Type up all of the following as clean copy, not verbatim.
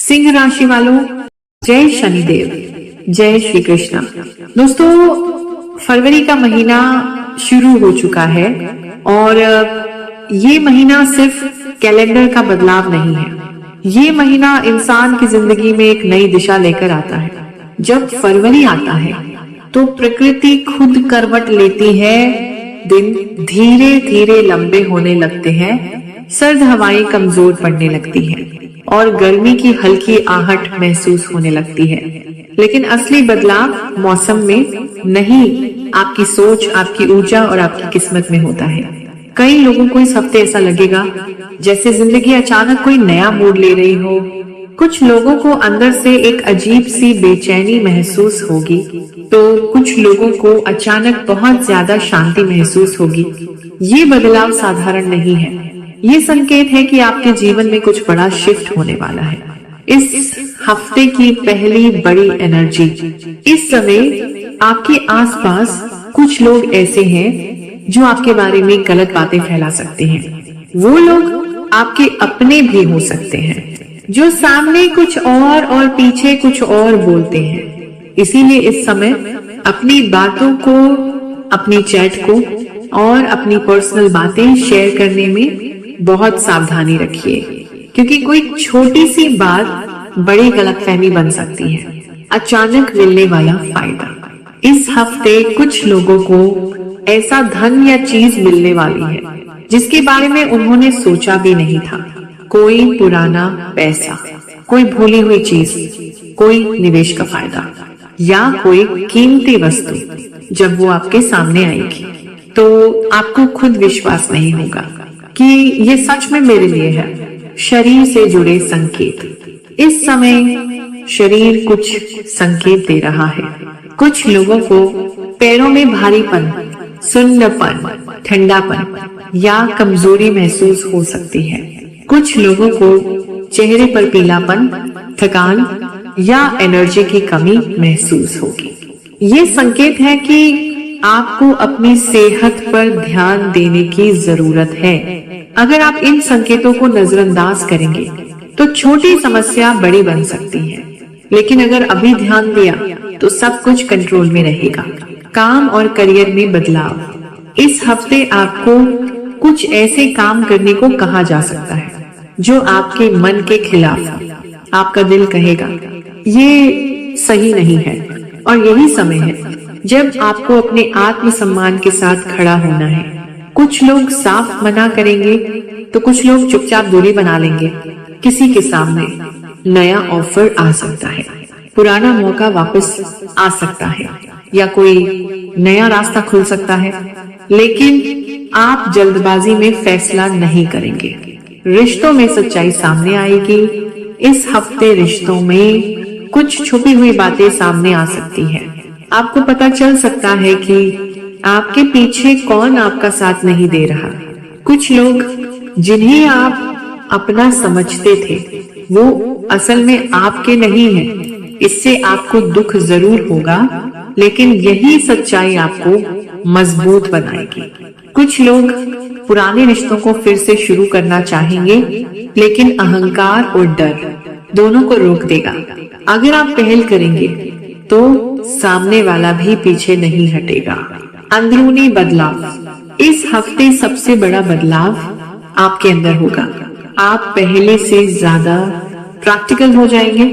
सिंह राशि वालों, जय शनिदेव, जय श्री कृष्ण। दोस्तों, फरवरी का महीना शुरू हो चुका है और ये महीना सिर्फ कैलेंडर का बदलाव नहीं है। ये महीना इंसान की जिंदगी में एक नई दिशा लेकर आता है। जब फरवरी आता है तो प्रकृति खुद करवट लेती है, दिन धीरे धीरे लंबे होने लगते हैं, सर्द हवाएं कमजोर पड़ने लगती हैं और गर्मी की हल्की आहट महसूस होने लगती है। लेकिन असली बदलाव मौसम में नहीं, आपकी सोच, आपकी ऊर्जा और आपकी किस्मत में होता है। कई लोगों को इस हफ्ते ऐसा लगेगा जैसे जिंदगी अचानक कोई नया मोड़ ले रही हो। कुछ लोगों को अंदर से एक अजीब सी बेचैनी महसूस होगी, तो कुछ लोगों को अचानक बहुत ज्यादा शांति महसूस होगी। ये बदलाव साधारण नहीं है, ये संकेत है कि आपके जीवन में कुछ बड़ा शिफ्ट होने वाला है। इस हफ्ते की पहली बड़ी एनर्जी, इस समय आपके आसपास कुछ लोग ऐसे हैं जो आपके बारे में गलत बातें फैला सकते हैं। वो लोग आपके अपने भी हो सकते हैं, जो सामने कुछ और पीछे कुछ और बोलते हैं। इसीलिए इस समय अपनी बातों को, अपनी चैट को और अपनी पर्सनल बातें शेयर करने में बहुत सावधानी रखिए, क्योंकि कोई छोटी सी बात बड़ी गलतफहमी बन सकती है। अचानक मिलने वाला फायदा, इस हफ्ते कुछ लोगों को ऐसा धन या चीज मिलने वाली है जिसके बारे में उन्होंने सोचा भी नहीं था। कोई पुराना पैसा, कोई भूली हुई चीज, कोई निवेश का फायदा या कोई कीमती वस्तु जब वो आपके सामने आएगी तो आपको खुद विश्वास नहीं होगा कि ये सच में मेरे लिए है। शरीर से जुड़े संकेत, इस समय शरीर कुछ संकेत दे रहा है। कुछ लोगों को पैरों में भारीपन, सुन्नपन, ठंडापन या कमजोरी महसूस हो सकती है। कुछ लोगों को चेहरे पर पीलापन, थकान या एनर्जी की कमी महसूस होगी। ये संकेत है कि आपको अपनी सेहत पर ध्यान देने की जरूरत है। अगर आप इन संकेतों को नजरअंदाज करेंगे तो छोटी समस्या बड़ी बन सकती है, लेकिन अगर अभी ध्यान दिया तो सब कुछ कंट्रोल में रहेगा। काम और करियर में बदलाव, इस हफ्ते आपको कुछ ऐसे काम करने को कहा जा सकता है जो आपके मन के खिलाफ। आपका दिल कहेगा ये सही नहीं है, और यही समय है जब आपको अपने आत्मसम्मान के साथ खड़ा होना है। कुछ लोग साफ मना करेंगे तो कुछ लोग चुपचाप दूरी बना लेंगे। किसी के सामने नया ऑफर आ सकता है, पुराना मौका वापस आ सकता है या कोई नया रास्ता खुल सकता है, लेकिन आप जल्दबाजी में फैसला नहीं करेंगे। रिश्तों में सच्चाई सामने आएगी। इस हफ्ते रिश्तों में कुछ छुपी हुई बातें सामने आ सकती हैं। आपको पता चल सकता है कि आपके पीछे कौन आपका साथ नहीं दे रहा। कुछ लोग जिन्हें आप अपना समझते थे वो असल में आपके नहीं हैं। इससे आपको दुख जरूर होगा, लेकिन यही सच्चाई आपको मजबूत बनाएगी। कुछ लोग पुराने रिश्तों को फिर से शुरू करना चाहेंगे, लेकिन अहंकार और डर दोनों को रोक देगा। अगर आप पहल करेंगे तो सामने वाला भी पीछे नहीं हटेगा। अंदरूनी बदलाव, इस हफ्ते सबसे बड़ा बदलाव आपके अंदर होगा। आप पहले से ज्यादा प्रैक्टिकल हो जाएंगे,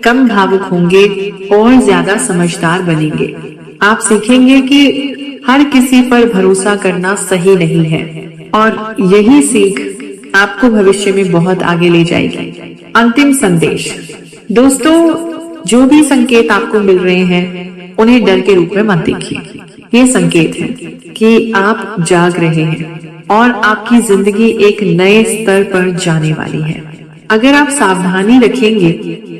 कम भावुक होंगे और ज्यादा समझदार बनेंगे। आप सीखेंगे कि हर किसी पर भरोसा करना सही नहीं है, और यही सीख आपको भविष्य में बहुत आगे ले जाएगी। अंतिम संदेश, दोस्तों, जो भी संकेत आपको मिल रहे हैं उन्हें डर के रूप में मत देखिए। ये संकेत है कि आप जाग रहे हैं और आपकी जिंदगी एक नए स्तर पर जाने वाली है। अगर आप सावधानी रखेंगे,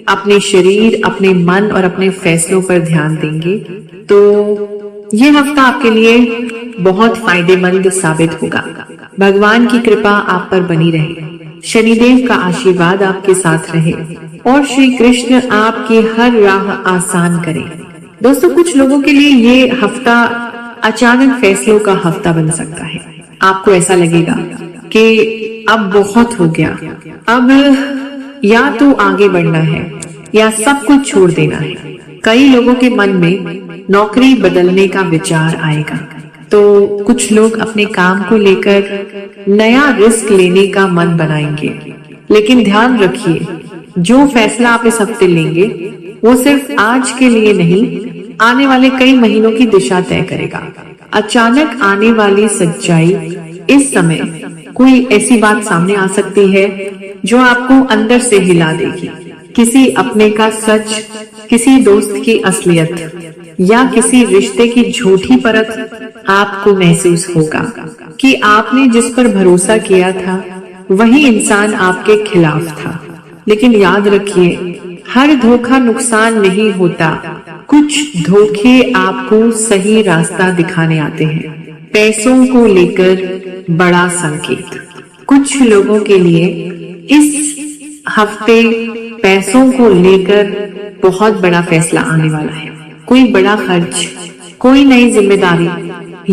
अपने शरीर, अपने मन और अपने फैसलों पर ध्यान देंगे तो ये हफ्ता आपके लिए बहुत फायदेमंद साबित होगा। भगवान की कृपा आप पर बनी रहे, शनिदेव का आशीर्वाद आपके साथ रहे और श्री कृष्ण आपकी हर राह आसान करें। दोस्तों, कुछ लोगों के लिए ये हफ्ता अचानक फैसलों का हफ्ता बन सकता है। आपको ऐसा लगेगा कि अब बहुत हो गया, अब या तो आगे बढ़ना है या सब कुछ छोड़ देना है। कई लोगों के मन में नौकरी बदलने का विचार आएगा, तो कुछ लोग अपने काम को लेकर नया रिस्क लेने का मन बनाएंगे। लेकिन ध्यान रखिए, जो फैसला आप इस हफ्ते लेंगे वो सिर्फ आज के लिए नहीं, आने वाले कई महीनों की दिशा तय करेगा। अचानक आने वाली सच्चाई, इस समय कोई ऐसी बात सामने आ सकती है जो आपको अंदर से हिला देगी। किसी अपने का सच, किसी दोस्त की असलियत या किसी रिश्ते की झूठी परत। आपको महसूस होगा कि आपने जिस पर भरोसा किया था वही इंसान आपके खिलाफ था। लेकिन याद रखिए, हर धोखा नुकसान नहीं होता। कुछ धोखे आपको सही रास्ता दिखाने आते हैं। पैसों को लेकर बड़ा संकेत। कुछ लोगों के लिए इस हफ्ते पैसों को लेकर बहुत बड़ा फैसला आने वाला है। कोई बड़ा खर्च, कोई नई जिम्मेदारी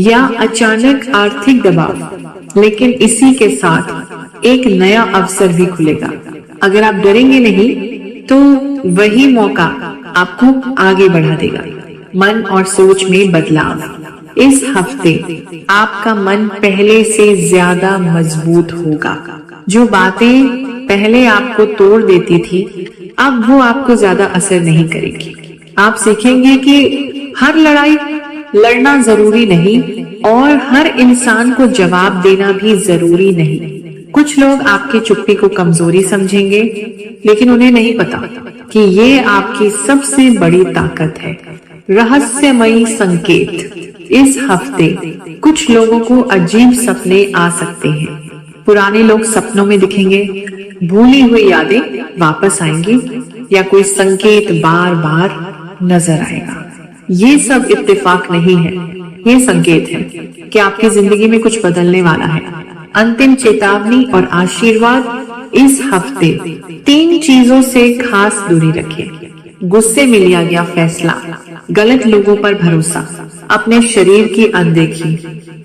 या अचानक आर्थिक दबाव। लेकिन इसी के साथ एक नया अवसर भी खुलेगा। अगर आप डरेंगे नहीं तो वही मौका आपको आगे बढ़ा देगा। मन और सोच में बदलाव। इस हफ्ते आपका मन पहले से ज्यादा मजबूत होगा। जो बातें पहले आपको तोड़ देती थी, अब वो आपको ज्यादा असर नहीं करेगी। आप सीखेंगे कि हर लड़ाई लड़ना जरूरी नहीं और हर इंसान को जवाब देना भी जरूरी नहीं। कुछ लोग आपकी चुप्पी को कमजोरी समझेंगे, लेकिन उन्हें नहीं पता कि ये आपकी सबसे बड़ी ताकत है। रहस्यमयी संकेत। इस हफ्ते कुछ लोगों को अजीब सपने आ सकते हैं। पुराने लोग सपनों में दिखेंगे, भूली हुई यादें वापस आएंगी या कोई संकेत बार बार नजर आएगा। ये सब इत्तेफाक नहीं है, ये संकेत है कि आपकी जिंदगी में कुछ बदलने वाला है। अंतिम चेतावनी और आशीर्वाद। इस हफ्ते 3 चीजों से खास दूरी रखें। गुस्से में लिया गया फैसला, गलत लोगों पर भरोसा, अपने शरीर की अनदेखी।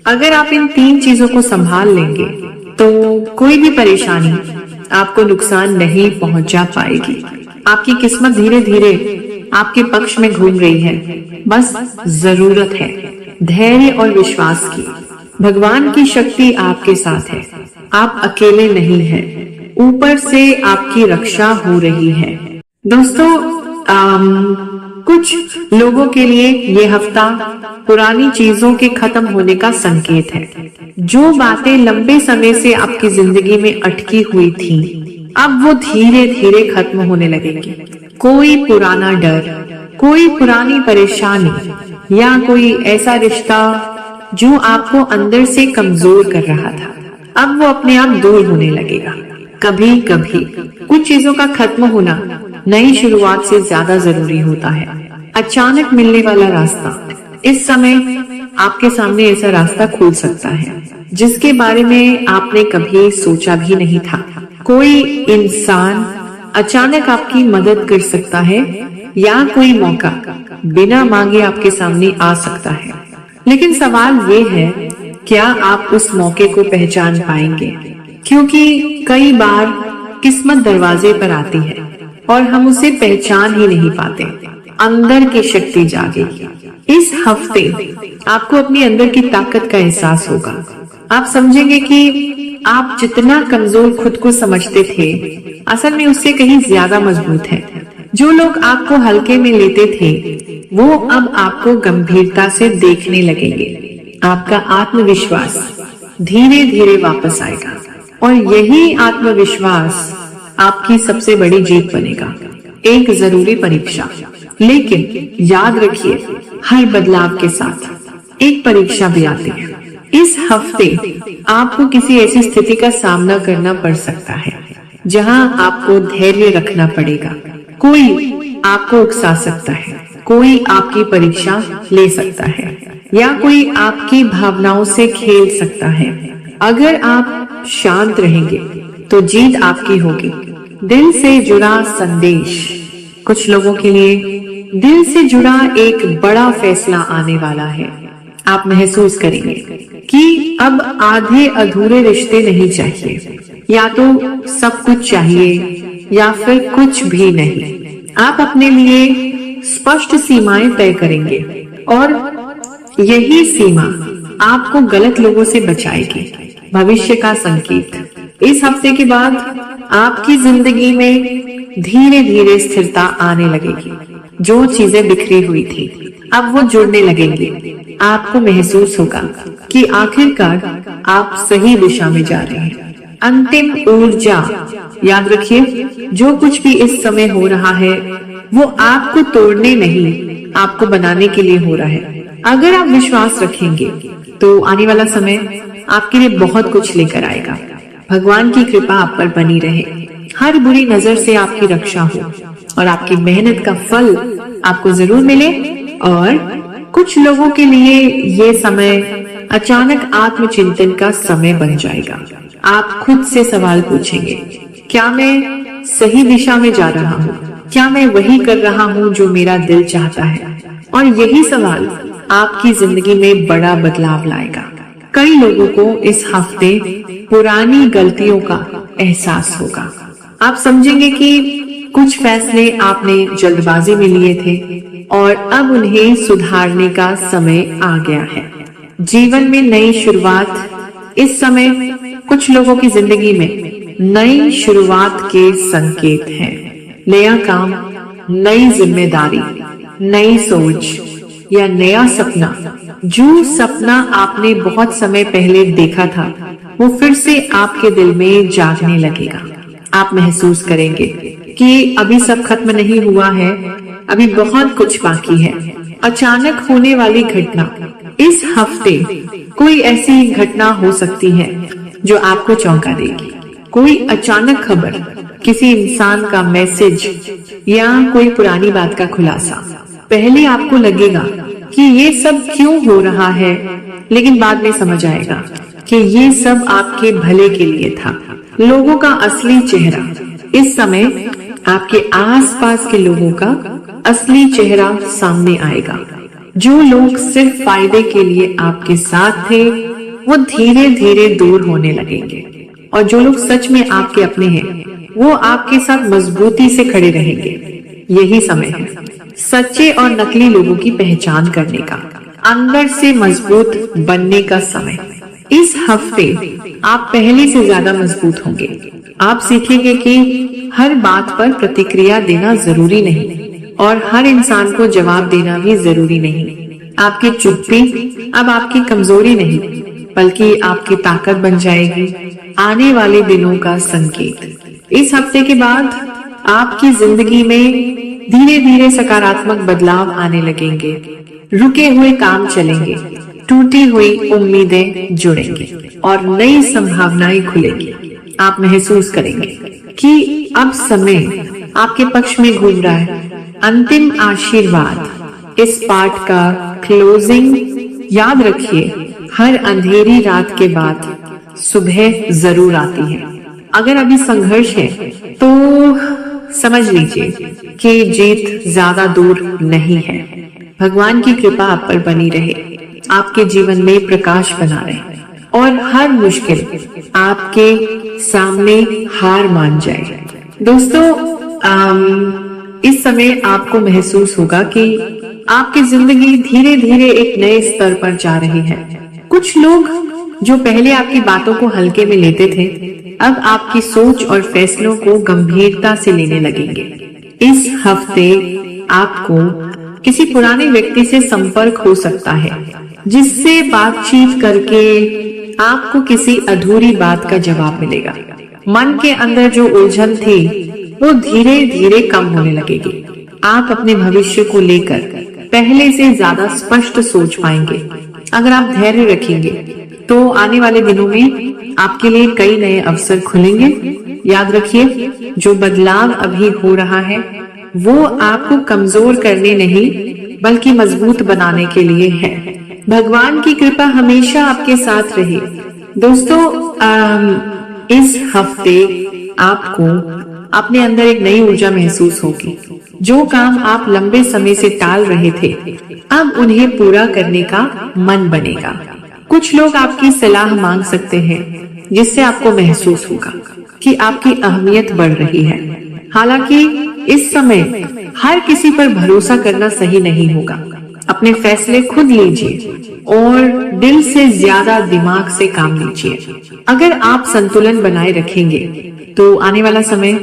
अगर आप इन 3 चीजों को संभाल लेंगे तो कोई भी परेशानी आपको नुकसान नहीं पहुंचा पाएगी। आपकी किस्मत धीरे धीरे आपके पक्ष में घूम रही है। बस जरूरत है धैर्य और विश्वास की। भगवान की शक्ति आपके साथ है। आप अकेले नहीं हैं। ऊपर से आपकी रक्षा हो रही है। दोस्तों, कुछ लोगों के लिए ये हफ्ता पुरानी चीजों के खत्म होने का संकेत है। जो बातें लंबे समय से आपकी जिंदगी में अटकी हुई थी, अब वो धीरे धीरे खत्म होने लगेंगी। कोई पुराना डर, कोई पुरानी परेशानी या कोई ऐसा रिश्ता जो आपको अंदर से कमजोर कर रहा था, अब वो अपने आप दूर होने लगेगा। कभी कभी कुछ चीजों का खत्म होना नई शुरुआत से ज्यादा जरूरी होता है। अचानक मिलने वाला रास्ता। इस समय आपके सामने ऐसा रास्ता खुल सकता है जिसके बारे में आपने कभी सोचा भी नहीं था। कोई इंसान अचानक आपकी मदद कर सकता है या कोई मौका बिना मांगे आपके सामने आ सकता है। लेकिन सवाल ये है, क्या आप उस मौके को पहचान पाएंगे? क्योंकि कई बार किस्मत दरवाजे पर आती है और हम उसे पहचान ही नहीं पाते। अंदर की शक्ति जागेगी। इस हफ्ते आपको अपनी अंदर की ताकत का एहसास होगा। आप समझेंगे कि आप जितना कमजोर खुद को समझते थे, असल में उससे कहीं ज्यादा मजबूत है। जो लोग आपको हल्के में लेते थे, वो अब आपको गंभीरता से देखने लगेंगे। आपका आत्मविश्वास धीरे धीरे वापस आएगा और यही आत्मविश्वास आपकी सबसे बड़ी जीत बनेगा। एक जरूरी परीक्षा। लेकिन याद रखिए, हर बदलाव के साथ एक परीक्षा भी आती है। इस हफ्ते आपको किसी ऐसी स्थिति का सामना करना पड़ सकता है जहां आपको धैर्य रखना पड़ेगा। कोई आपको उकसा सकता है, कोई आपकी परीक्षा ले सकता है या कोई आपकी भावनाओं से खेल सकता है। अगर आप शांत रहेंगे तो जीत आपकी होगी। दिल से जुड़ा संदेश। कुछ लोगों के लिए दिल से जुड़ा एक बड़ा फैसला आने वाला है। आप महसूस करेंगे कि अब आधे अधूरे रिश्ते नहीं चाहिए। या तो सब कुछ चाहिए या फिर कुछ भी नहीं। आप अपने लिए स्पष्ट सीमाएं तय करेंगे और यही सीमा आपको गलत लोगों से बचाएगी। भविष्य का संकेत। इस हफ्ते के बाद आपकी जिंदगी में धीरे धीरे स्थिरता आने लगेगी। जो चीजें बिखरी हुई थी अब वो जुड़ने लगेंगी। आपको महसूस होगा कि आखिरकार आप सही दिशा में जा रहे हैं। अंतिम ऊर्जा। याद रखिए, जो कुछ भी इस समय हो रहा है वो आपको तोड़ने नहीं, आपको बनाने के लिए हो रहा है। अगर आप विश्वास रखेंगे तो आने वाला समय आपके लिए बहुत कुछ लेकर आएगा। भगवान की कृपा आप पर बनी रहे, हर बुरी नजर से आपकी रक्षा हो और आपकी मेहनत का फल आपको जरूर मिले। और कुछ लोगों के लिए ये समय अचानक आत्मचिंतन का समय बन जाएगा। आप खुद से सवाल पूछेंगे, क्या मैं सही दिशा में जा रहा हूँ? क्या मैं वही कर रहा हूँ जो मेरा दिल चाहता है? और यही सवाल आपकी जिंदगी में बड़ा बदलाव लाएगा। कई लोगों को इस हफ्ते पुरानी गलतियों का एहसास होगा। आप समझेंगे कि कुछ फैसले आपने जल्दबाजी में लिए थे और अब उन्हें सुधारने का समय आ गया है। जीवन में नई शुरुआत। इस समय कुछ लोगों की जिंदगी में नई शुरुआत के संकेत हैं। नया काम, नई जिम्मेदारी, नई सोच या नया सपना। जो सपना आपने बहुत समय पहले देखा था वो फिर से आपके दिल में जागने लगेगा। आप महसूस करेंगे कि अभी सब खत्म नहीं हुआ है, अभी बहुत कुछ बाकी है। अचानक होने वाली घटना। इस हफ्ते कोई ऐसी घटना हो सकती है जो आपको चौंका देगी। कोई अचानक खबर, किसी इंसान का मैसेज या कोई पुरानी बात का खुलासा। पहले आपको लगेगा कि ये सब क्यों हो रहा है, लेकिन बाद में समझ आएगा कि ये सब आपके भले के लिए था। लोगों का असली चेहरा। इस समय आपके आसपास के लोगों का असली चेहरा सामने आएगा। जो लोग सिर्फ फायदे के लिए आपके साथ थे वो धीरे धीरे दूर होने लगेंगे और जो लोग सच में आपके अपने हैं वो आपके साथ मजबूती से खड़े रहेंगे। यही समय है सच्चे और नकली लोगों की पहचान करने का, अंदर से मजबूत बनने का समय। इस हफ्ते आप पहले से ज्यादा मजबूत होंगे। आप सीखेंगे कि हर बात पर प्रतिक्रिया देना जरूरी नहीं और हर इंसान को जवाब देना भी जरूरी नहीं। आपकी चुप्पी अब आपकी कमजोरी नहीं बल्कि आपकी ताकत बन जाएगी। आने वाले दिनों का संकेत। इस हफ्ते के बाद आपकी जिंदगी में धीरे धीरे सकारात्मक बदलाव आने लगेंगे। रुके हुए काम चलेंगे, टूटी हुई उम्मीदें जुड़ेंगी और नई संभावनाएं खुलेंगी। आप महसूस करेंगे कि अब समय आपके पक्ष में घूम रहा है। अंतिम आशीर्वाद। इस पाठ का क्लोजिंग। याद रखिए, हर अंधेरी रात के बाद सुबह जरूर आती है। अगर अभी संघर्ष है तो समझ लीजिए कि जीत ज्यादा दूर नहीं है। भगवान की कृपा आप पर बनी रहे, आपके जीवन में प्रकाश बना रहे और हर मुश्किल आपके सामने हार मान जाए। दोस्तों, इस समय आपको महसूस होगा कि आपकी जिंदगी धीरे धीरे एक नए स्तर पर जा रही है। कुछ लोग जो पहले आपकी बातों को हल्के में लेते थे अब आपकी सोच और फैसलों को गंभीरता से लेने लगेंगे। इस हफ्ते आपको किसी पुराने व्यक्ति से संपर्क हो सकता है जिससे बातचीत करके आपको किसी अधूरी बात का जवाब मिलेगा। मन के अंदर जो उलझन थी वो धीरे धीरे कम होने लगेगी। आप अपने भविष्य को लेकर पहले से ज्यादा स्पष्ट सोच पाएंगे। अगर आप धैर्य रखेंगे तो आने वाले दिनों में आपके लिए कई नए अवसर खुलेंगे। याद रखिए, जो बदलाव अभी हो रहा है वो आपको कमजोर करने नहीं बल्कि मजबूत बनाने के लिए है। भगवान की कृपा हमेशा आपके साथ रहे। दोस्तों, इस हफ्ते आपको अपने अंदर एक नई ऊर्जा महसूस होगी। जो काम आप लंबे समय से टाल रहे थे अब उन्हें पूरा करने का मन बनेगा। कुछ लोग आपकी सलाह मांग सकते हैं जिससे आपको महसूस होगा कि आपकी अहमियत बढ़ रही है। हालांकि इस समय हर किसी पर भरोसा करना सही नहीं होगा। अपने फैसले खुद लीजिए और दिल से ज्यादा दिमाग से काम लीजिए। अगर आप संतुलन बनाए रखेंगे तो आने वाला समय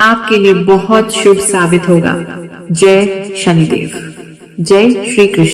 आपके लिए बहुत शुभ साबित होगा। जय शनिदेव। जय श्री कृष्ण।